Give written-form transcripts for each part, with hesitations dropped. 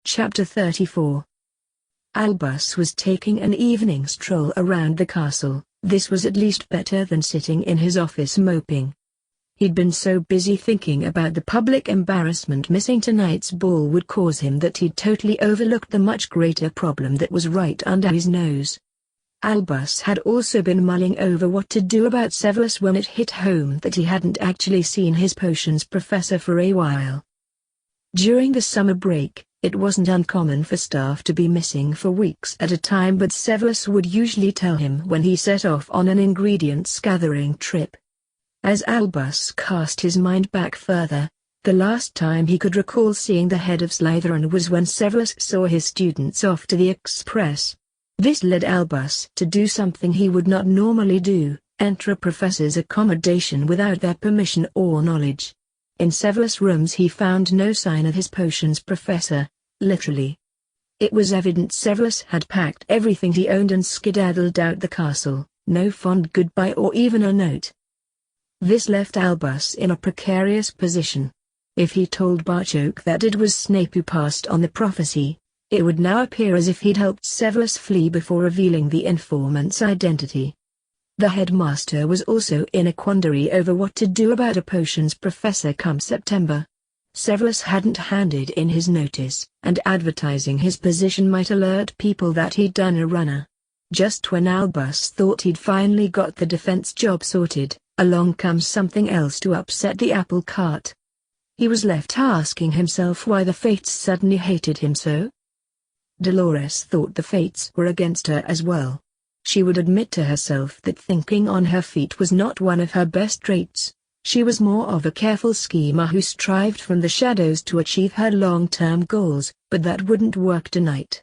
Chapter 34. Albus was taking an evening stroll around the castle. This was at least better than sitting in his office moping. He'd been so busy thinking about the public embarrassment missing tonight's ball would cause him that he'd totally overlooked the much greater problem that was right under his nose. Albus had also been mulling over what to do about Severus when it hit home that he hadn't actually seen his potions professor for a while. During the summer break, it wasn't uncommon for staff to be missing for weeks at a time, but Severus would usually tell him when he set off on an ingredients gathering trip. As Albus cast his mind back further, the last time he could recall seeing the head of Slytherin was when Severus saw his students off to the Express. This led Albus to do something he would not normally do: enter a professor's accommodation without their permission or knowledge. In Severus' rooms he found no sign of his potions professor, literally. It was evident Severus had packed everything he owned and skedaddled out the castle, no fond goodbye or even a note. This left Albus in a precarious position. If he told Barchoke that it was Snape who passed on the prophecy, it would now appear as if he'd helped Severus flee before revealing the informant's identity. The headmaster was also in a quandary over what to do about a potions professor come September. Severus hadn't handed in his notice, and advertising his position might alert people that he'd done a runner. Just when Albus thought he'd finally got the defense job sorted, along comes something else to upset the apple cart. He was left asking himself why the fates suddenly hated him so. Dolores thought the fates were against her as well. She would admit to herself that thinking on her feet was not one of her best traits. She was more of a careful schemer who strived from the shadows to achieve her long-term goals, but that wouldn't work tonight.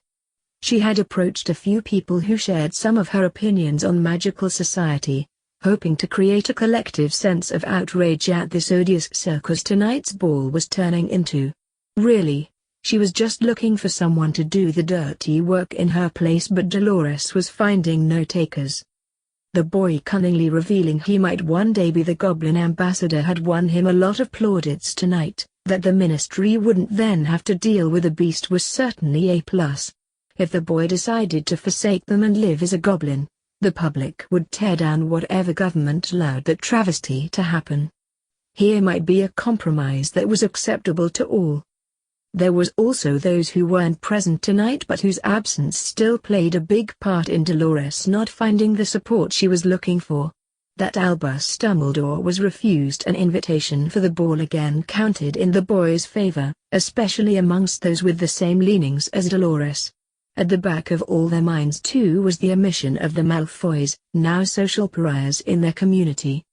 She had approached a few people who shared some of her opinions on magical society, hoping to create a collective sense of outrage at this odious circus tonight's ball was turning into. Really, she was just looking for someone to do the dirty work in her place, but Dolores was finding no takers. The boy cunningly revealing he might one day be the Goblin Ambassador had won him a lot of plaudits tonight. That the Ministry wouldn't then have to deal with a beast was certainly a plus. If the boy decided to forsake them and live as a goblin, the public would tear down whatever government allowed that travesty to happen. Here might be a compromise that was acceptable to all. There was also those who weren't present tonight but whose absence still played a big part in Dolores not finding the support she was looking for. That Albus Dumbledore was refused an invitation for the ball again counted in the boy's favor, especially amongst those with the same leanings as Dolores. At the back of all their minds too was the omission of the Malfoys, now social pariahs in their community.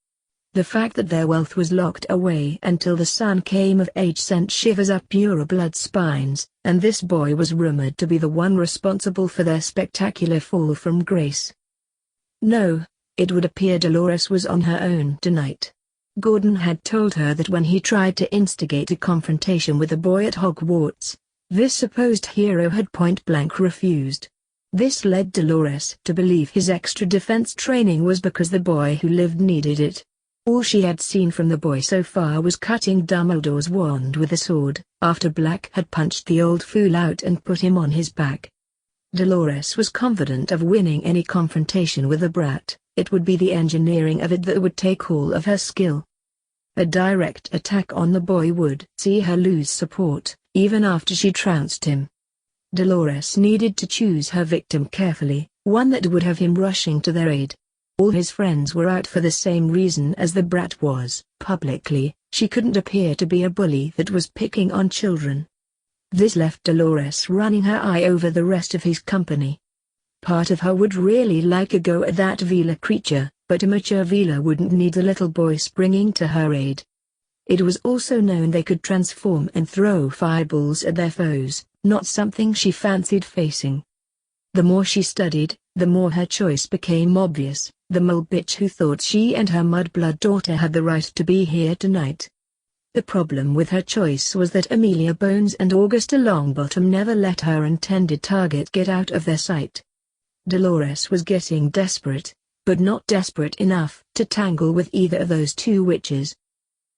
The fact that their wealth was locked away until the son came of age sent shivers up pureblood spines, and this boy was rumored to be the one responsible for their spectacular fall from grace. No, it would appear Dolores was on her own tonight. Gordon had told her that when he tried to instigate a confrontation with a boy at Hogwarts, this supposed hero had point-blank refused. This led Dolores to believe his extra defense training was because the boy who lived needed it. All she had seen from the boy so far was cutting Dumbledore's wand with a sword, after Black had punched the old fool out and put him on his back. Dolores was confident of winning any confrontation with the brat. It would be the engineering of it that would take all of her skill. A direct attack on the boy would see her lose support, even after she trounced him. Dolores needed to choose her victim carefully, one that would have him rushing to their aid. All his friends were out for the same reason as the brat was. Publicly, she couldn't appear to be a bully that was picking on children. This left Dolores running her eye over the rest of his company. Part of her would really like a go at that Veela creature, but a mature Veela wouldn't need the little boy springing to her aid. It was also known they could transform and throw fireballs at their foes, not something she fancied facing. The more she studied, the more her choice became obvious: the mole bitch who thought she and her mudblood daughter had the right to be here tonight. The problem with her choice was that Amelia Bones and Augusta Longbottom never let her intended target get out of their sight. Dolores was getting desperate, but not desperate enough to tangle with either of those two witches.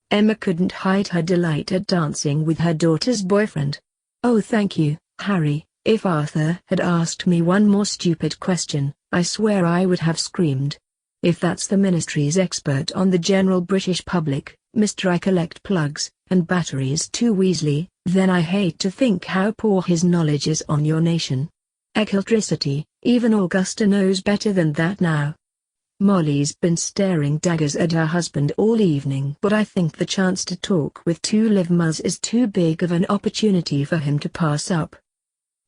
Emma couldn't hide her delight at dancing with her daughter's boyfriend. "Oh, thank you, Harry, if Arthur had asked me one more stupid question, I swear I would have screamed. If that's the ministry's expert on the general British public, Mr. I collect plugs and batteries too Weasley, then I hate to think how poor his knowledge is on your nation. Electricity, even Augusta knows better than that now. Molly's been staring daggers at her husband all evening, but I think the chance to talk with two live mums is too big of an opportunity for him to pass up.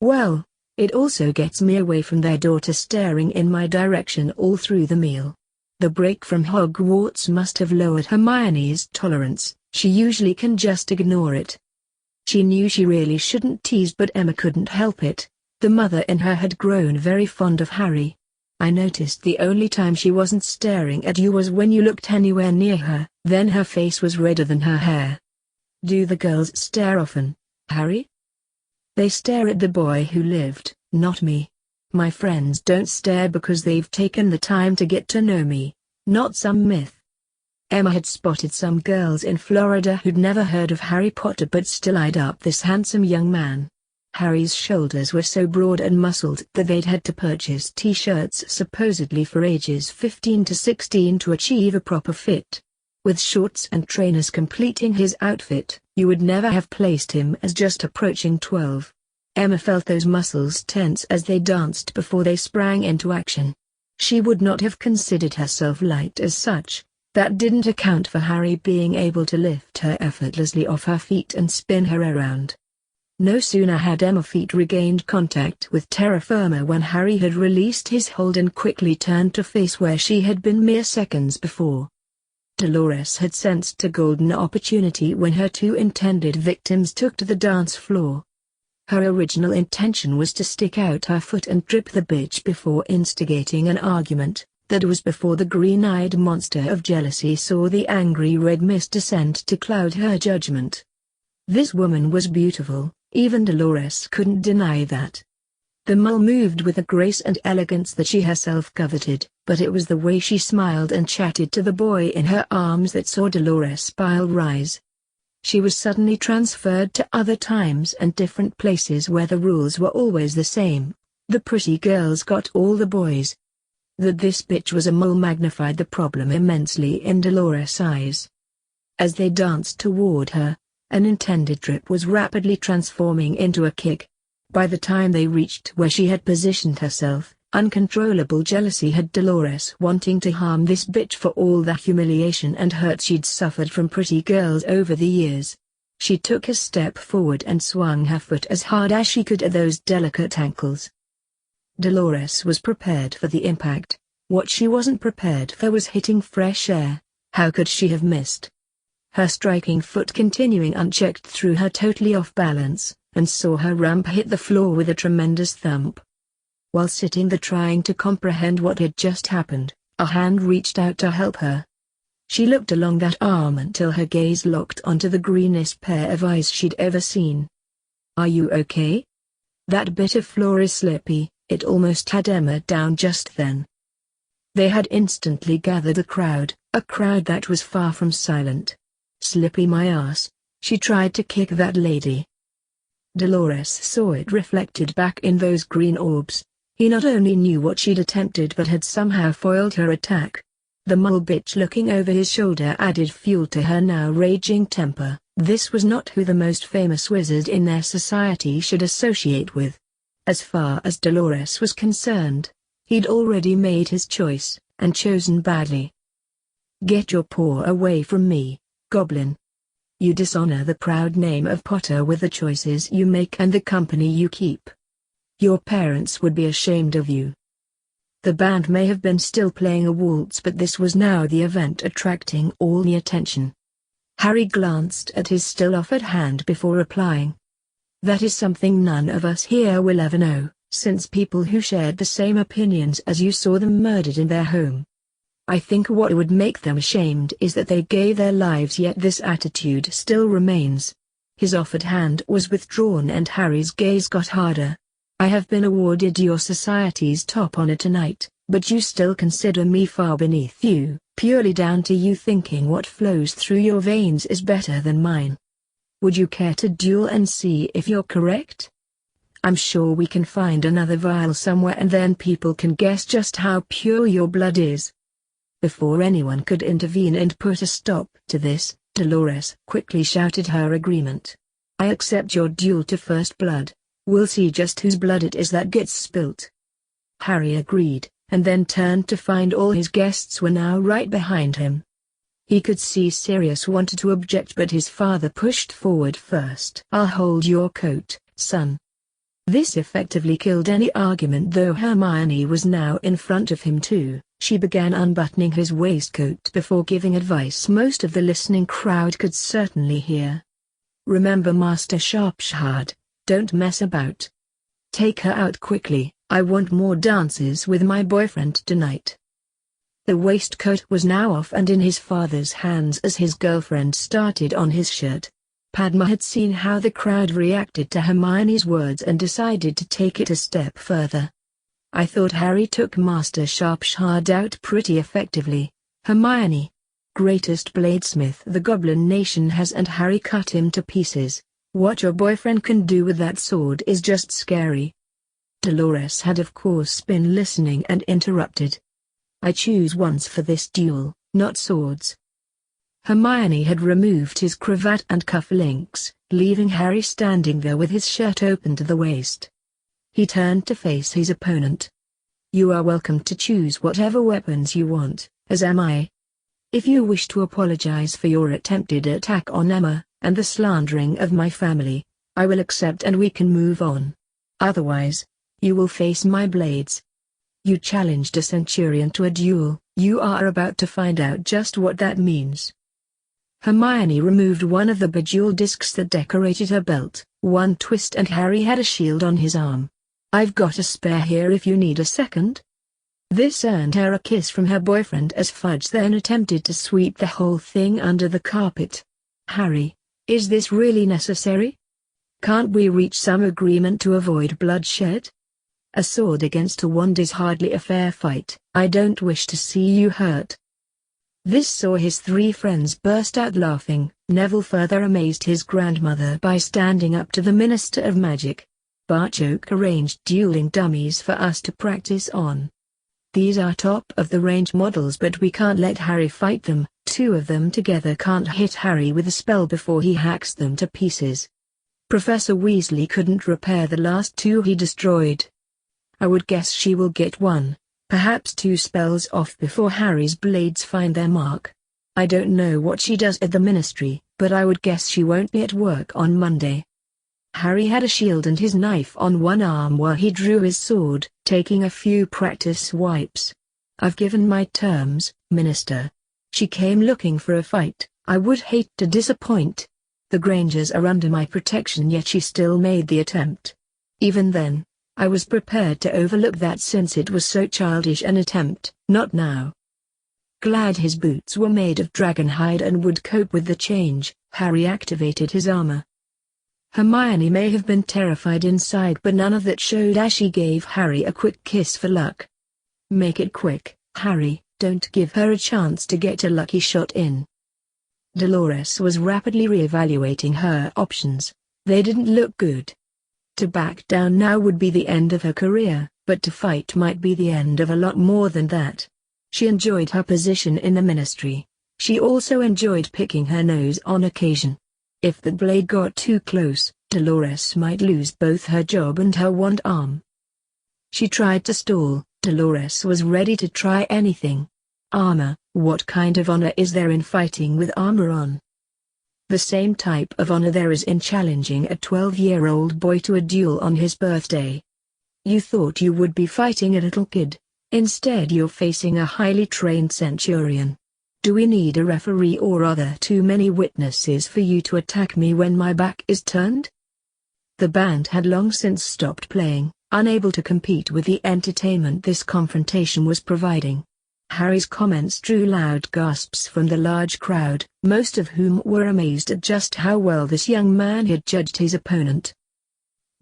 Well, it also gets me away from their daughter staring in my direction all through the meal. The break from Hogwarts must have lowered Hermione's tolerance, she usually can just ignore it. She knew she really shouldn't tease, but Emma couldn't help it. The mother in her had grown very fond of Harry. I noticed the only time she wasn't staring at you was when you looked anywhere near her, then her face was redder than her hair. Do the girls stare often, Harry? They stare at the boy who lived, not me. My friends don't stare because they've taken the time to get to know me, not some myth. Emma had spotted some girls in Florida who'd never heard of Harry Potter but still eyed up this handsome young man. Harry's shoulders were so broad and muscled that they'd had to purchase t-shirts supposedly for ages 15 to 16 to achieve a proper fit. With shorts and trainers completing his outfit, you would never have placed him as just approaching 12. Emma felt those muscles tense as they danced before they sprang into action. She would not have considered herself light as such. That didn't account for Harry being able to lift her effortlessly off her feet and spin her around. No sooner had Emma's feet regained contact with terra firma when Harry had released his hold and quickly turned to face where she had been mere seconds before. Dolores had sensed a golden opportunity when her two intended victims took to the dance floor. Her original intention was to stick out her foot and trip the bitch before instigating an argument. That was before the green-eyed monster of jealousy saw the angry red mist descend to cloud her judgment. This woman was beautiful, even Dolores couldn't deny that. The mole moved with a grace and elegance that she herself coveted, but it was the way she smiled and chatted to the boy in her arms that saw Dolores' bile rise. She was suddenly transferred to other times and different places where the rules were always the same. The pretty girls got all the boys. That this bitch was a mole magnified the problem immensely in Dolores' eyes. As they danced toward her, an intended trip was rapidly transforming into a kick. By the time they reached where she had positioned herself, uncontrollable jealousy had Dolores wanting to harm this bitch for all the humiliation and hurt she'd suffered from pretty girls over the years. She took a step forward and swung her foot as hard as she could at those delicate ankles. Dolores was prepared for the impact. What she wasn't prepared for was hitting fresh air. How could she have missed? Her striking foot continuing unchecked threw her totally off balance, and saw her ramp hit the floor with a tremendous thump. While sitting there trying to comprehend what had just happened, a hand reached out to help her. She looked along that arm until her gaze locked onto the greenest pair of eyes she'd ever seen. "Are you okay? That bit of floor is slippy." It almost had Emma down just then. They had instantly gathered a crowd that was far from silent. "Slippy my ass." She tried to kick that lady. Dolores saw it reflected back in those green orbs. He not only knew what she'd attempted but had somehow foiled her attack. The mole bitch looking over his shoulder added fuel to her now raging temper. This was not who the most famous wizard in their society should associate with. As far as Dolores was concerned, he'd already made his choice, and chosen badly. "Get your paw away from me, goblin. You dishonor the proud name of Potter with the choices you make and the company you keep. Your parents would be ashamed of you." The band may have been still playing a waltz, but this was now the event attracting all the attention. Harry glanced at his still offered hand before replying. "That is something none of us here will ever know, since people who shared the same opinions as you saw them murdered in their home. I think what would make them ashamed is that they gave their lives, yet this attitude still remains." His offered hand was withdrawn and Harry's gaze got harder. "I have been awarded your society's top honor tonight, but you still consider me far beneath you, purely down to you thinking what flows through your veins is better than mine. Would you care to duel and see if you're correct?" I'm sure we can find another vial somewhere and then people can guess just how pure your blood is." Before anyone could intervene and put a stop to this, Dolores quickly shouted her agreement. "I accept your duel to first blood. We'll see just whose blood it is that gets spilt." Harry agreed, and then turned to find all his guests were now right behind him. He could see Sirius wanted to object, but his father pushed forward first. "I'll hold your coat, son." This effectively killed any argument. Though Hermione was now in front of him too, she began unbuttoning his waistcoat before giving advice most of the listening crowd could certainly hear. "Remember Master Sharpshard, don't mess about. Take her out quickly, I want more dances with my boyfriend tonight." The waistcoat was now off and in his father's hands as his girlfriend started on his shirt. Padma had seen how the crowd reacted to Hermione's words and decided to take it a step further. "I thought Harry took Master Sharpshard out pretty effectively, Hermione. Greatest bladesmith the Goblin Nation has, and Harry cut him to pieces. What your boyfriend can do with that sword is just scary." Dolores had of course been listening and interrupted. "I choose wands for this duel, not swords." Hermione had removed his cravat and cufflinks, leaving Harry standing there with his shirt open to the waist. He turned to face his opponent. "You are welcome to choose whatever weapons you want, as am I. If you wish to apologize for your attempted attack on Emma, and the slandering of my family, I will accept and we can move on. Otherwise, you will face my blades. You challenged a centurion to a duel, you are about to find out just what that means." Hermione removed one of the bejeweled discs that decorated her belt. One twist and Harry had a shield on his arm. "I've got a spare here if you need a second." This earned her a kiss from her boyfriend as Fudge then attempted to sweep the whole thing under the carpet. "Harry, is this really necessary? Can't we reach some agreement to avoid bloodshed? A sword against a wand is hardly a fair fight. I don't wish to see you hurt." This saw his three friends burst out laughing. Neville further amazed his grandmother by standing up to the Minister of Magic. "Barchoke arranged dueling dummies for us to practice on. These are top-of-the-range models, but we can't let Harry fight them. Two of them together can't hit Harry with a spell before he hacks them to pieces. Professor Weasley couldn't repair the last two he destroyed. I would guess she will get one, perhaps two spells off before Harry's blades find their mark. I don't know what she does at the Ministry, but I would guess she won't be at work on Monday." Harry had a shield and his knife on one arm while he drew his sword, taking a few practice swipes. "I've given my terms, Minister. She came looking for a fight. I would hate to disappoint. The Grangers are under my protection, yet she still made the attempt. Even then, I was prepared to overlook that since it was so childish an attempt. Not now." Glad his boots were made of dragon hide and would cope with the change, Harry activated his armor. Hermione may have been terrified inside, but none of that showed as she gave Harry a quick kiss for luck. "Make it quick, Harry, don't give her a chance to get a lucky shot in." Dolores was rapidly re-evaluating her options. They didn't look good. To back down now would be the end of her career, but to fight might be the end of a lot more than that. She enjoyed her position in the Ministry. She also enjoyed picking her nose on occasion. If the blade got too close, Dolores might lose both her job and her wand arm. She tried to stall. Dolores was ready to try anything. "Armor, what kind of honor is there in fighting with armor on?" "The same type of honor there is in challenging a 12-year-old boy to a duel on his birthday. You thought you would be fighting a little kid. Instead you're facing a highly trained centurion. Do we need a referee, or are there too many witnesses for you to attack me when my back is turned?" The band had long since stopped playing, unable to compete with the entertainment this confrontation was providing. Harry's comments drew loud gasps from the large crowd, most of whom were amazed at just how well this young man had judged his opponent.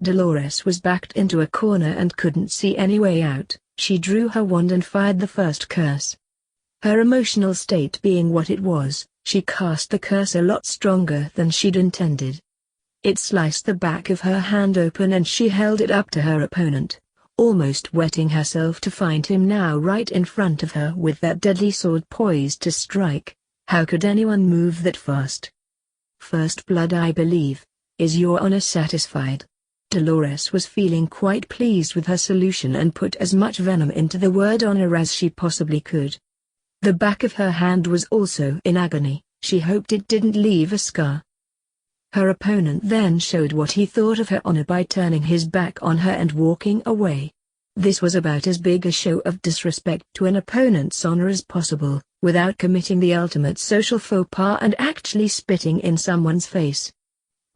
Dolores was backed into a corner and couldn't see any way out. She drew her wand and fired the first curse. Her emotional state being what it was, she cast the curse a lot stronger than she'd intended. It sliced the back of her hand open and she held it up to her opponent, almost wetting herself to find him now right in front of her with that deadly sword poised to strike. How could anyone move that fast? First blood, I believe. Is Your Honor satisfied? Dolores was feeling quite pleased with her solution and put as much venom into the word honor as she possibly could. The back of her hand was also in agony. She hoped it didn't leave a scar. Her opponent then showed what he thought of her honor by turning his back on her and walking away. This was about as big a show of disrespect to an opponent's honor as possible, without committing the ultimate social faux pas and actually spitting in someone's face.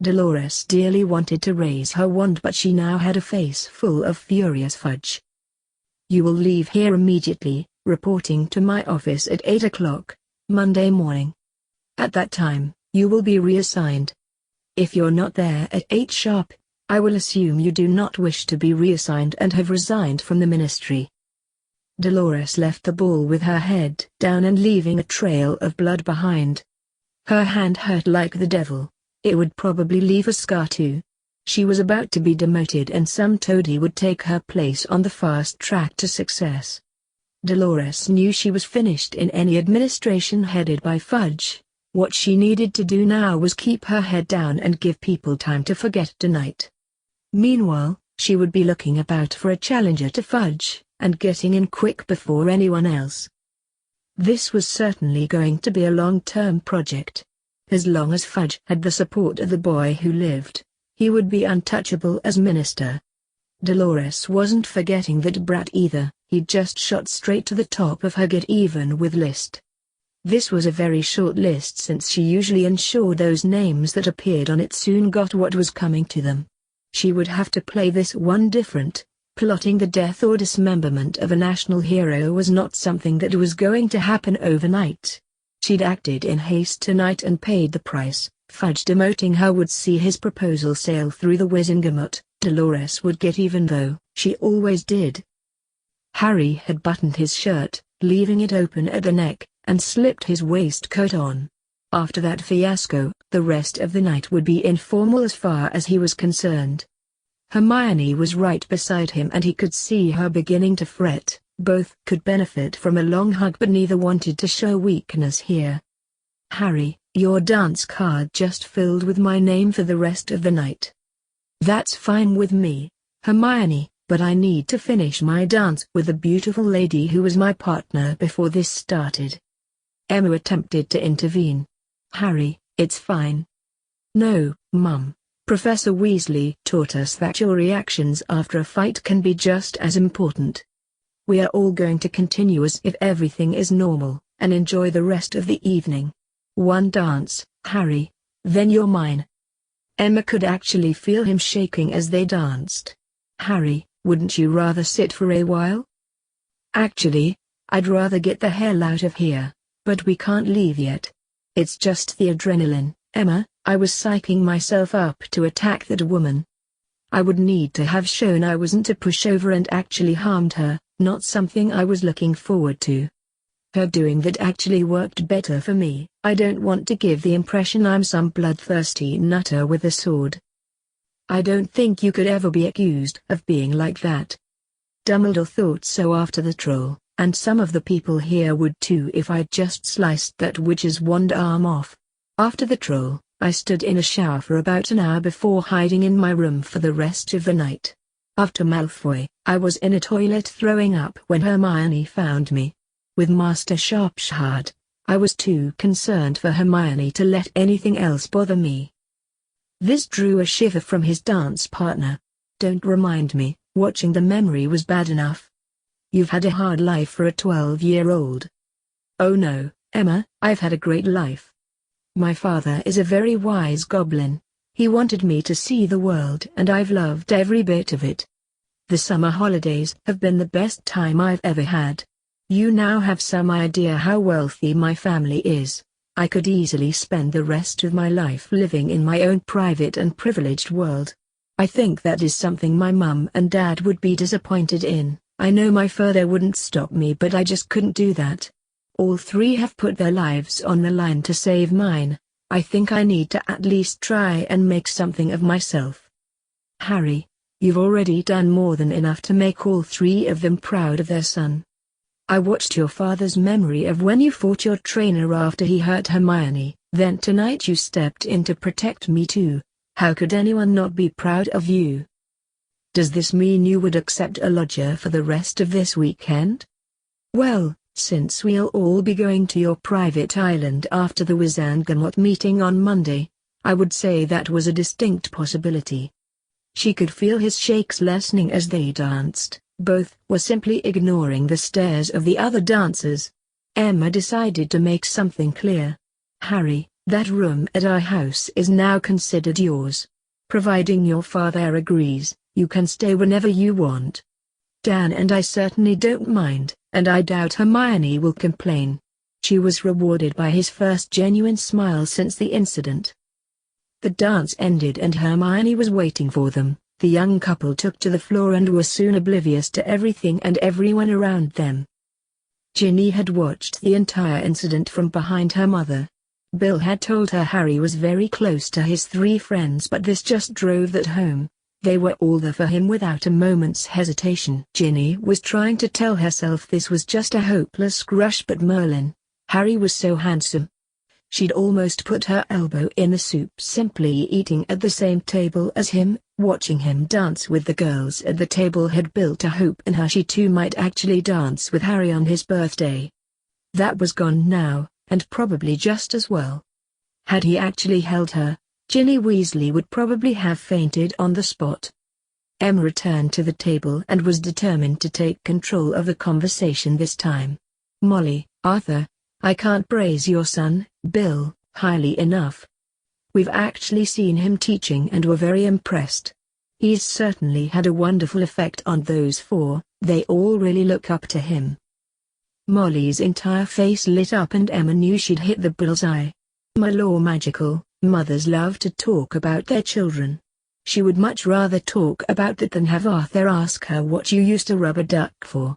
Dolores dearly wanted to raise her wand, but she now had a face full of furious fudge. You will leave here immediately, reporting to my office at 8 o'clock, Monday morning. At that time, you will be reassigned. If you're not there at 8 sharp, I will assume you do not wish to be reassigned and have resigned from the ministry. Dolores left the ball with her head down and leaving a trail of blood behind. Her hand hurt like the devil. It would probably leave a scar too. She was about to be demoted and some toady would take her place on the fast track to success. Dolores knew she was finished in any administration headed by Fudge. What she needed to do now was keep her head down and give people time to forget tonight. Meanwhile, she would be looking about for a challenger to Fudge, and getting in quick before anyone else. This was certainly going to be a long-term project. As long as Fudge had the support of the boy who lived, he would be untouchable as minister. Dolores wasn't forgetting that brat either. He'd just shot straight to the top of her get even with list. This was a very short list since she usually ensured those names that appeared on it soon got what was coming to them. She would have to play this one different. Plotting the death or dismemberment of a national hero was not something that was going to happen overnight. She'd acted in haste tonight and paid the price. Fudge demoting her would see his proposal sail through the Wizengamot. Dolores would get even though she always did. Harry had buttoned his shirt, leaving it open at the neck, and slipped his waistcoat on. After that fiasco, the rest of the night would be informal as far as he was concerned. Hermione was right beside him and he could see her beginning to fret. Both could benefit from a long hug but neither wanted to show weakness here. Harry, your dance card just filled with my name for the rest of the night. That's fine with me, Hermione, but I need to finish my dance with the beautiful lady who was my partner before this started. Emma attempted to intervene. Harry, it's fine. No, Mum. Professor Weasley taught us that your reactions after a fight can be just as important. We are all going to continue as if everything is normal, and enjoy the rest of the evening. One dance, Harry, then you're mine. Emma could actually feel him shaking as they danced. Harry, wouldn't you rather sit for a while? Actually, I'd rather get the hell out of here, but we can't leave yet. It's just the adrenaline, Emma. I was psyching myself up to attack that woman. I would need to have shown I wasn't a pushover and actually harmed her, not something I was looking forward to. Her doing that actually worked better for me. I don't want to give the impression I'm some bloodthirsty nutter with a sword. I don't think you could ever be accused of being like that. Dumbledore thought so after the troll, and some of the people here would too if I'd just sliced that witch's wand arm off. After the troll, I stood in a shower for about an hour before hiding in my room for the rest of the night. After Malfoy, I was in a toilet throwing up when Hermione found me. With Master Sharpshard, I was too concerned for Hermione to let anything else bother me. This drew a shiver from his dance partner. Don't remind me, watching the memory was bad enough. You've had a hard life for a 12-year-old. Oh no, Emma, I've had a great life. My father is a very wise goblin. He wanted me to see the world and I've loved every bit of it. The summer holidays have been the best time I've ever had. You now have some idea how wealthy my family is. I could easily spend the rest of my life living in my own private and privileged world. I think that is something my mum and dad would be disappointed in. I know my father wouldn't stop me but I just couldn't do that. All three have put their lives on the line to save mine. I think I need to at least try and make something of myself. Harry, you've already done more than enough to make all three of them proud of their son. I watched your father's memory of when you fought your trainer after he hurt Hermione, then tonight you stepped in to protect me too. How could anyone not be proud of you? Does this mean you would accept a lodger for the rest of this weekend? Well, since we'll all be going to your private island after the Wizengamot meeting on Monday, I would say that was a distinct possibility. She could feel his shakes lessening as they danced. Both were simply ignoring the stares of the other dancers. Emma decided to make something clear. Harry, that room at our house is now considered yours. Providing your father agrees, you can stay whenever you want. Dan and I certainly don't mind, and I doubt Hermione will complain. She was rewarded by his first genuine smile since the incident. The dance ended and Hermione was waiting for them. The young couple took to the floor and were soon oblivious to everything and everyone around them. Ginny had watched the entire incident from behind her mother. Bill had told her Harry was very close to his three friends, but this just drove that home. They were all there for him without a moment's hesitation. Ginny was trying to tell herself this was just a hopeless crush, but Merlin, Harry was so handsome. She'd almost put her elbow in the soup simply eating at the same table as him. Watching him dance with the girls at the table had built a hope in her she too might actually dance with Harry on his birthday. That was gone now, and probably just as well. Had he actually held her, Ginny Weasley would probably have fainted on the spot. Emma returned to the table and was determined to take control of the conversation this time. Molly, Arthur, I can't praise your son, Bill, highly enough. We've actually seen him teaching and were very impressed. He's certainly had a wonderful effect on those four, they all really look up to him. Molly's entire face lit up and Emma knew she'd hit the bullseye. My law magical, mothers love to talk about their children. She would much rather talk about that than have Arthur ask her what you used to rub a duck for.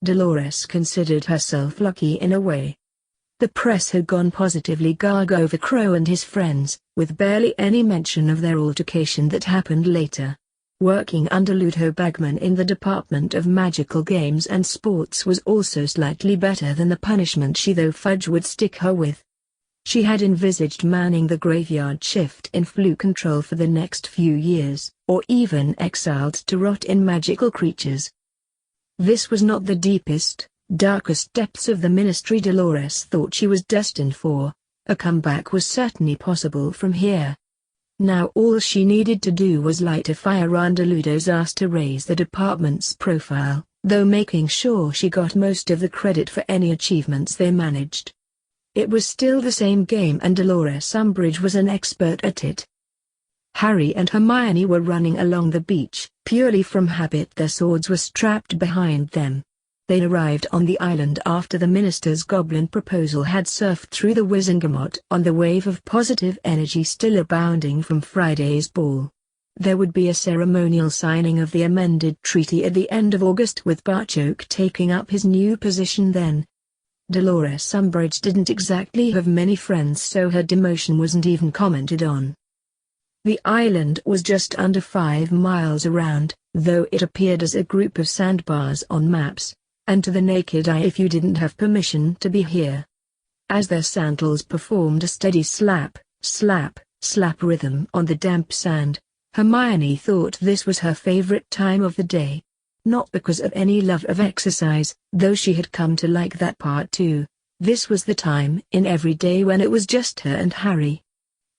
Dolores considered herself lucky in a way. The press had gone positively gag over Crow and his friends, with barely any mention of their altercation that happened later. Working under Ludo Bagman in the Department of Magical Games and Sports was also slightly better than the punishment she though Fudge would stick her with. She had envisaged manning the graveyard shift in flu control for the next few years, or even exiled to rot in magical creatures. This was not the deepest, darkest depths of the ministry Dolores thought she was destined for. A comeback was certainly possible from here. Now all she needed to do was light a fire under Ludo's ass to raise the department's profile, though making sure she got most of the credit for any achievements they managed. It was still the same game and Dolores Umbridge was an expert at it. Harry and Hermione were running along the beach. Purely from habit their swords were strapped behind them. They arrived on the island after the minister's goblin proposal had surfed through the Wizengamot on the wave of positive energy still abounding from Friday's ball. There would be a ceremonial signing of the amended treaty at the end of August with Barchoke taking up his new position then. Dolores Umbridge didn't exactly have many friends, so her demotion wasn't even commented on. The island was just under 5 miles around, though it appeared as a group of sandbars on maps, and to the naked eye if you didn't have permission to be here. As their sandals performed a steady slap, slap, slap rhythm on the damp sand, Hermione thought this was her favorite time of the day. Not because of any love of exercise, though she had come to like that part too. This was the time in every day when it was just her and Harry.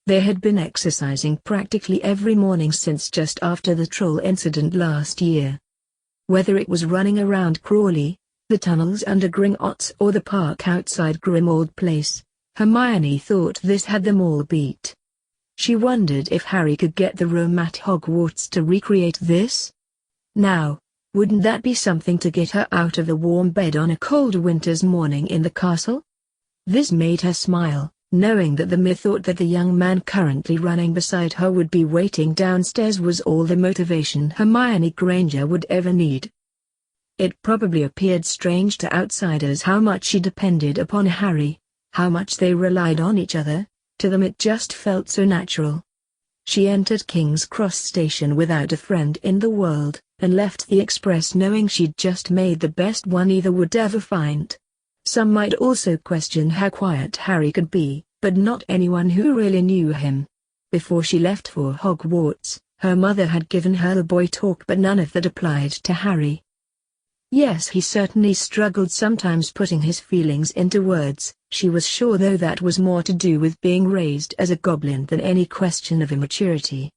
They had been exercising practically every morning since just after the troll incident last year. Whether it was running around Crawley, the tunnels under Gringotts or the park outside Grimmauld Place, Hermione thought this had them all beat. She wondered if Harry could get the room at Hogwarts to recreate this. Now, wouldn't that be something to get her out of the warm bed on a cold winter's morning in the castle? This made her smile, knowing that the mere thought that the young man currently running beside her would be waiting downstairs was all the motivation Hermione Granger would ever need. It probably appeared strange to outsiders how much she depended upon Harry, how much they relied on each other, To them it just felt so natural. She entered King's Cross Station without a friend in the world, and left the express knowing she'd just made the best one either would ever find. Some might also question how quiet Harry could be, but not anyone who really knew him. Before she left for Hogwarts, her mother had given her the boy talk, but none of that applied to Harry. Yes, he certainly struggled sometimes putting his feelings into words. She was sure though that was more to do with being raised as a goblin than any question of immaturity.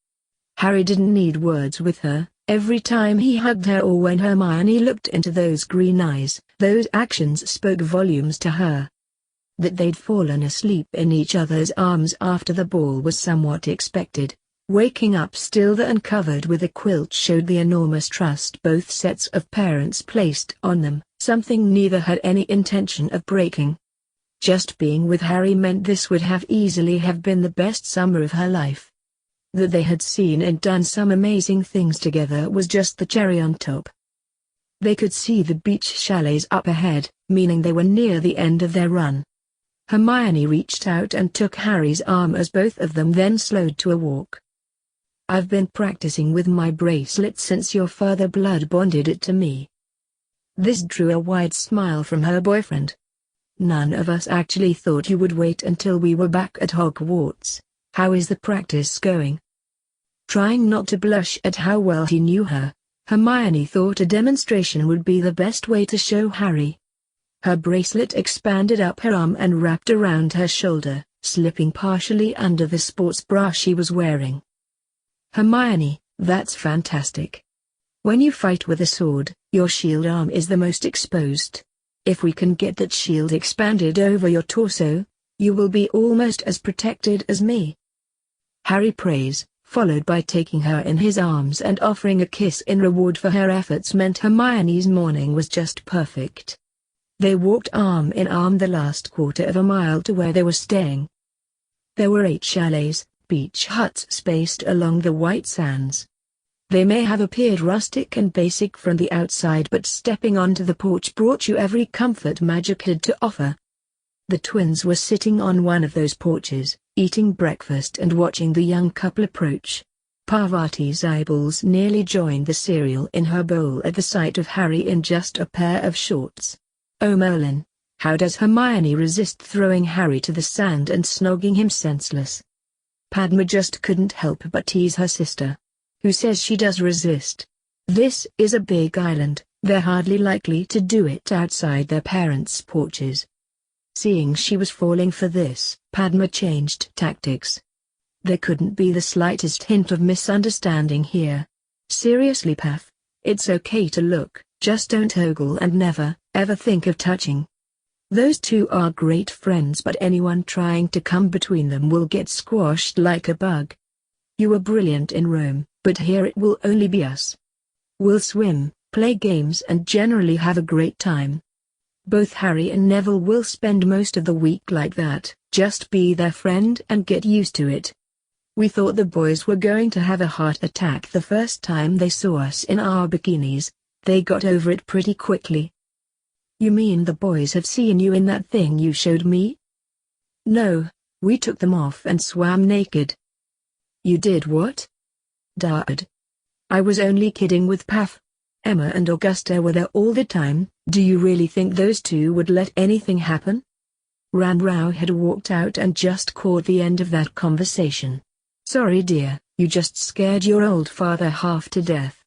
Harry didn't need words with her. Every time he hugged her or when Hermione looked into those green eyes, those actions spoke volumes to her. That they'd fallen asleep in each other's arms after the ball was somewhat expected. Waking up still and covered with a quilt showed the enormous trust both sets of parents placed on them, something neither had any intention of breaking. Just being with Harry meant this would have easily have been the best summer of her life. That they had seen and done some amazing things together was just the cherry on top. They could see the beach chalets up ahead, meaning they were near the end of their run. Hermione reached out and took Harry's arm as both of them then slowed to a walk. "I've been practicing with my bracelet since your father blood bonded it to me." This drew a wide smile from her boyfriend. "None of us actually thought you would wait until we were back at Hogwarts. How is the practice going?" Trying not to blush at how well he knew her, Hermione thought a demonstration would be the best way to show Harry. Her bracelet expanded up her arm and wrapped around her shoulder, slipping partially under the sports bra she was wearing. "Hermione, that's fantastic. When you fight with a sword, your shield arm is the most exposed. If we can get that shield expanded over your torso, you will be almost as protected as me." Harry praised, followed by taking her in his arms and offering a kiss in reward for her efforts meant Hermione's morning was just perfect. They walked arm in arm the last quarter of a mile to where they were staying. There were 8 chalets, beach huts spaced along the white sands. They may have appeared rustic and basic from the outside, but stepping onto the porch brought you every comfort magic had to offer. The twins were sitting on one of those porches, eating breakfast and watching the young couple approach. Parvati's eyeballs nearly joined the cereal in her bowl at the sight of Harry in just a pair of shorts. Oh Merlin, how does Hermione resist throwing Harry to the sand and snogging him senseless? Padma just couldn't help but tease her sister. Who says she does resist? This is a big island, they're hardly likely to do it outside their parents' porches. Seeing she was falling for this, Padma changed tactics. There couldn't be the slightest hint of misunderstanding here. Seriously Path, it's okay to look, just don't ogle and never, ever think of touching. Those two are great friends, but anyone trying to come between them will get squashed like a bug. You were brilliant in Rome, but here it will only be us. We'll swim, play games and generally have a great time. Both Harry and Neville will spend most of the week like that, just be their friend and get used to it. We thought the boys were going to have a heart attack the first time they saw us in our bikinis. They got over it pretty quickly." "You mean the boys have seen you in that thing you showed me?" "No, we took them off and swam naked." "You did what?" "Dad. I was only kidding with Path. Emma and Augusta were there all the time. Do you really think those two would let anything happen?" Ram Rao had walked out and just caught the end of that conversation. "Sorry dear, you just scared your old father half to death.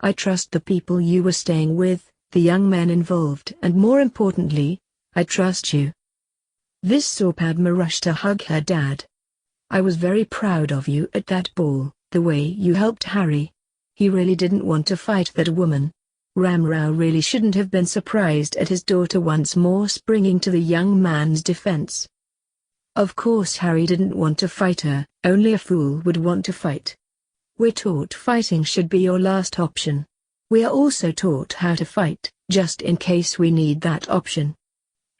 I trust the people you were staying with, the young men involved, and more importantly, I trust you." This saw Padma rush to hug her dad. "I was very proud of you at that ball, the way you helped Harry. He really didn't want to fight that woman." Ram Rao really shouldn't have been surprised at his daughter once more springing to the young man's defense. Of course Harry didn't want to fight her, only a fool would want to fight. We're taught fighting should be your last option. We are also taught how to fight, just in case we need that option.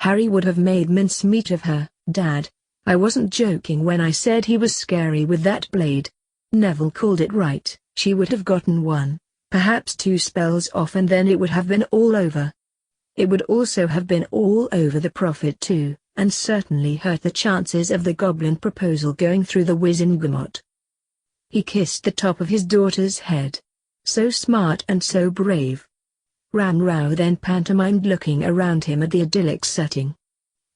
Harry would have made mincemeat of her. "Dad, I wasn't joking when I said he was scary with that blade. Neville called it right, she would have gotten 1, perhaps 2 spells off and then it would have been all over. It would also have been all over the Prophet too, and certainly hurt the chances of the goblin proposal going through the Wizengamot. He kissed the top of his daughter's head. So smart and so brave. Ram Rao then pantomimed looking around him at the idyllic setting.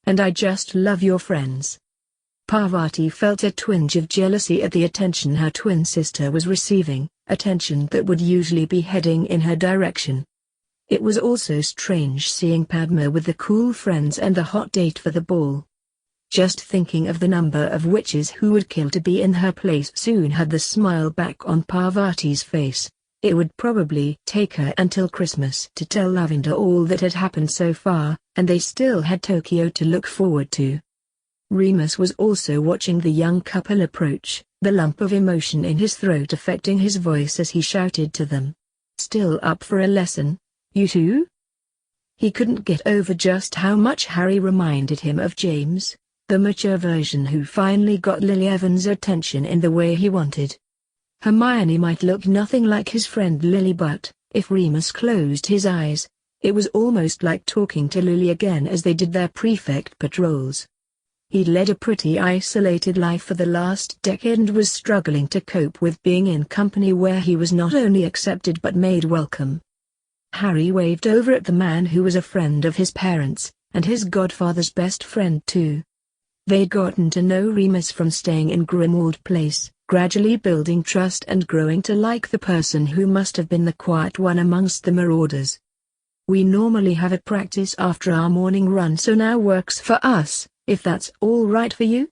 And I just love your friends. Parvati felt a twinge of jealousy at the attention her twin sister was receiving, attention that would usually be heading in her direction. It was also strange seeing Padma with the cool friends and the hot date for the ball. Just thinking of the number of witches who would kill to be in her place soon had the smile back on Parvati's face. It would probably take her until Christmas to tell Lavender all that had happened so far, and they still had Tokyo to look forward to. Remus was also watching the young couple approach, the lump of emotion in his throat affecting his voice as he shouted to them. "Still up for a lesson, you two?" He couldn't get over just how much Harry reminded him of James, the mature version who finally got Lily Evans' attention in the way he wanted. Hermione might look nothing like his friend Lily, but, if Remus closed his eyes, it was almost like talking to Lily again as they did their prefect patrols. He'd led a pretty isolated life for the last decade and was struggling to cope with being in company where he was not only accepted but made welcome. Harry waved over at the man who was a friend of his parents, and his godfather's best friend too. They'd gotten to know Remus from staying in Grimmauld Place, gradually building trust and growing to like the person who must have been the quiet one amongst the marauders. "We normally have a practice after our morning run, so now works for us, if that's all right for you?"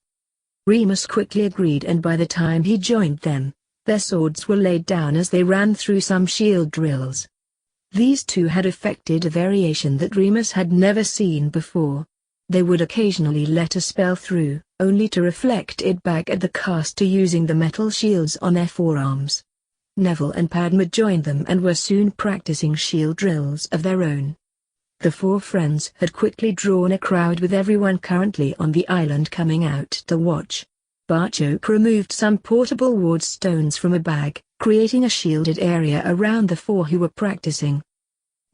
Remus quickly agreed, and by the time he joined them, their swords were laid down as they ran through some shield drills. These two had effected a variation that Remus had never seen before. They would occasionally let a spell through, only to reflect it back at the caster using the metal shields on their forearms. Neville and Padma joined them and were soon practicing shield drills of their own. The four friends had quickly drawn a crowd, with everyone currently on the island coming out to watch. Barchok removed some portable ward stones from a bag, creating a shielded area around the four who were practicing.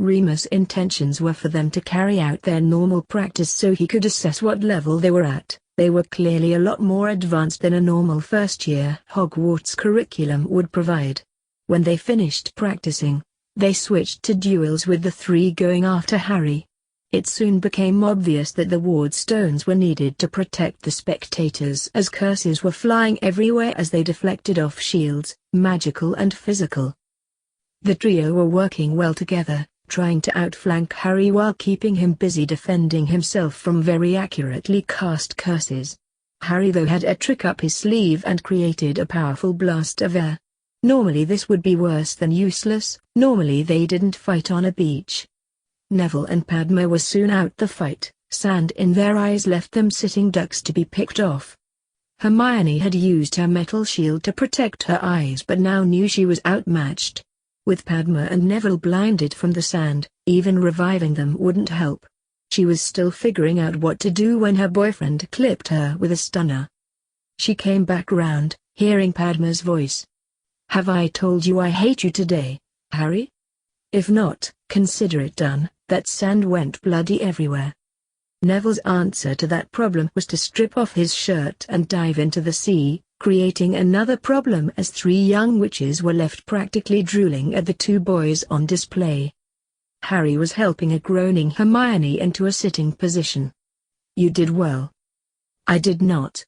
Remus' intentions were for them to carry out their normal practice so he could assess what level they were at. They were clearly a lot more advanced than a normal first-year Hogwarts curriculum would provide. When they finished practicing, they switched to duels, with the three going after Harry. It soon became obvious that the ward stones were needed to protect the spectators, as curses were flying everywhere as they deflected off shields, magical and physical. The trio were working well together, trying to outflank Harry while keeping him busy defending himself from very accurately cast curses. Harry though had a trick up his sleeve and created a powerful blast of air. Normally this would be worse than useless, normally they didn't fight on a beach. Neville and Padma were soon out the fight, sand in their eyes left them sitting ducks to be picked off. Hermione had used her metal shield to protect her eyes but now knew she was outmatched. With Padma and Neville blinded from the sand, even reviving them wouldn't help. She was still figuring out what to do when her boyfriend clipped her with a stunner. She came back round, hearing Padma's voice. "Have I told you I hate you today, Harry? If not, consider it done." That sand went bloody everywhere. Neville's answer to that problem was to strip off his shirt and dive into the sea, creating another problem as three young witches were left practically drooling at the two boys on display. Harry was helping a groaning Hermione into a sitting position. "You did well." "I did not.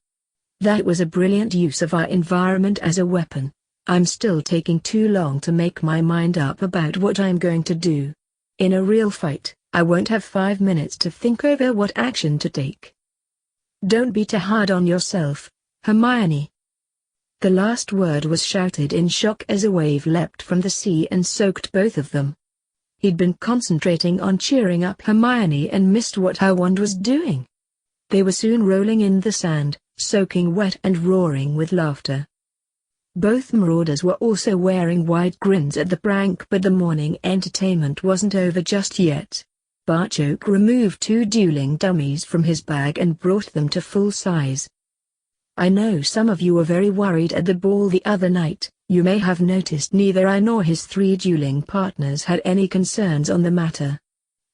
That was a brilliant use of our environment as a weapon. I'm still taking too long to make my mind up about what I'm going to do. In a real fight, I won't have 5 minutes to think over what action to take." "Don't be too hard on yourself, Hermione." The last word was shouted in shock as a wave leapt from the sea and soaked both of them. He'd been concentrating on cheering up Hermione and missed what her wand was doing. They were soon rolling in the sand, soaking wet and roaring with laughter. Both marauders were also wearing wide grins at the prank, but the morning entertainment wasn't over just yet. Barchok removed 2 dueling dummies from his bag and brought them to full size. "I know some of you were very worried at the ball the other night. You may have noticed neither I nor his 3 dueling partners had any concerns on the matter.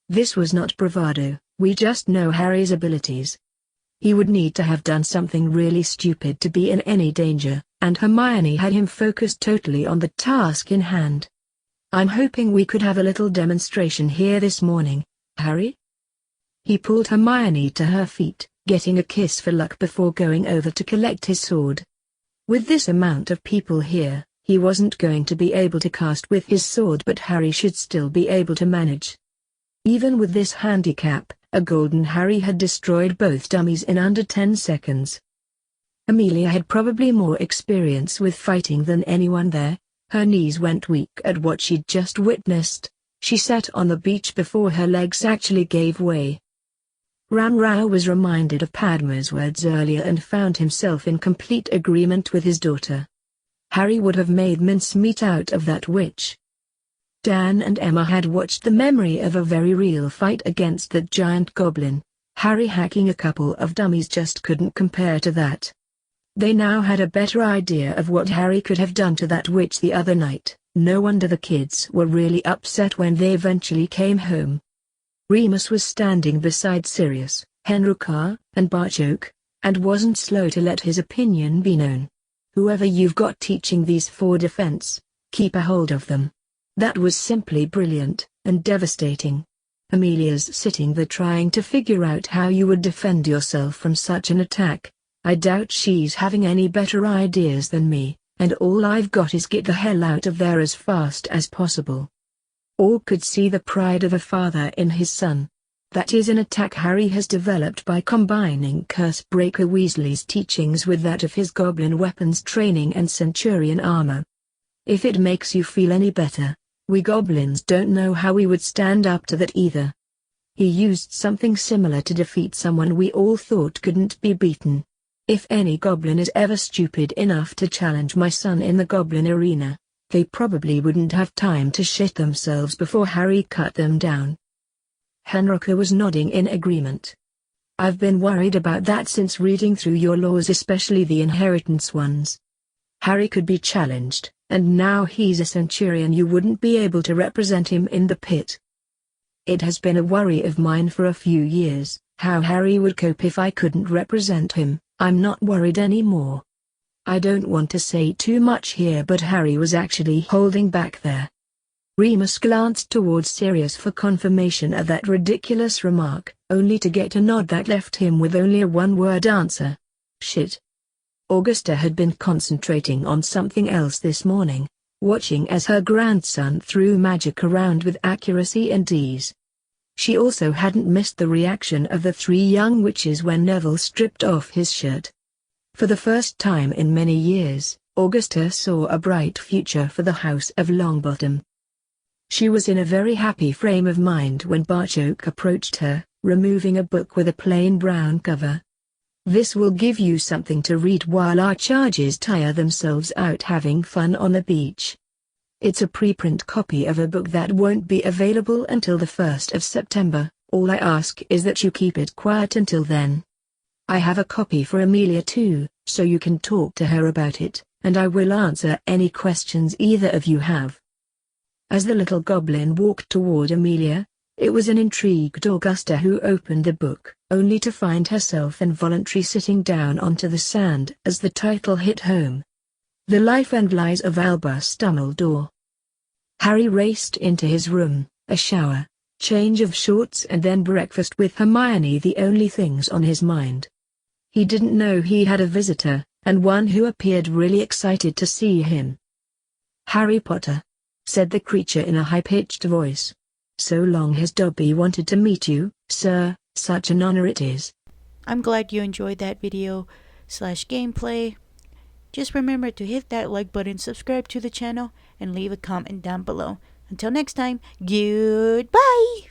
This was not bravado, we just know Harry's abilities. He would need to have done something really stupid to be in any danger, and Hermione had him focused totally on the task in hand. "I'm hoping we could have a little demonstration here this morning, Harry?" He pulled Hermione to her feet, getting a kiss for luck before going over to collect his sword. With this amount of people here, he wasn't going to be able to cast with his sword, but Harry should still be able to manage. Even with this handicap, a golden Harry had destroyed both dummies in under 10 seconds. Amelia had probably more experience with fighting than anyone there. Her knees went weak at what she'd just witnessed. She sat on the beach before her legs actually gave way. Ram Rao was reminded of Padma's words earlier and found himself in complete agreement with his daughter. Harry would have made mincemeat out of that witch. Dan and Emma had watched the memory of a very real fight against that giant goblin. Harry hacking a couple of dummies just couldn't compare to that. They now had a better idea of what Harry could have done to that witch the other night. No wonder the kids were really upset when they eventually came home. Remus was standing beside Sirius, Henrika, and Barchoke, and wasn't slow to let his opinion be known. "Whoever you've got teaching these for defense, keep a hold of them." That was simply brilliant, and devastating. Amelia's sitting there trying to figure out how you would defend yourself from such an attack. I doubt she's having any better ideas than me, and all I've got is get the hell out of there as fast as possible. All could see the pride of a father in his son. That is an attack Harry has developed by combining Cursebreaker Weasley's teachings with that of his goblin weapons training and centurion armor. If it makes you feel any better, we goblins don't know how we would stand up to that either. He used something similar to defeat someone we all thought couldn't be beaten. If any goblin is ever stupid enough to challenge my son in the goblin arena, they probably wouldn't have time to shit themselves before Harry cut them down. Henrika was nodding in agreement. "I've been worried about that since reading through your laws, especially the inheritance ones. Harry could be challenged, and now he's a centurion. You wouldn't be able to represent him in the pit. It has been a worry of mine for a few years, how Harry would cope if I couldn't represent him. I'm not worried anymore. I don't want to say too much here, but Harry was actually holding back there." Remus glanced towards Sirius for confirmation of that ridiculous remark, only to get a nod that left him with only a one-word answer. "Shit." Augusta had been concentrating on something else this morning, watching as her grandson threw magic around with accuracy and ease. She also hadn't missed the reaction of the three young witches when Neville stripped off his shirt. For the first time in many years, Augusta saw a bright future for the House of Longbottom. She was in a very happy frame of mind when Barchoke approached her, removing a book with a plain brown cover. "This will give you something to read while our charges tire themselves out having fun on the beach. It's a preprint copy of a book that won't be available until the 1st of September. All I ask is that you keep it quiet until then. I have a copy for Amelia too, so you can talk to her about it, and I will answer any questions either of you have." As the little goblin walked toward Amelia, it was an intrigued Augusta who opened the book, only to find herself involuntarily sitting down onto the sand as the title hit home. The Life and Lies of Albus Dumbledore. Harry raced into his room, a shower, change of shorts and then breakfast with Hermione the only things on his mind. He didn't know he had a visitor, and one who appeared really excited to see him. "Harry Potter," said the creature in a high-pitched voice. "So long has Dobby wanted to meet you, sir. Such an honor it is." I'm glad you enjoyed that video/gameplay. Just remember to hit that like button, subscribe to the channel, and leave a comment down below. Until next time, goodbye!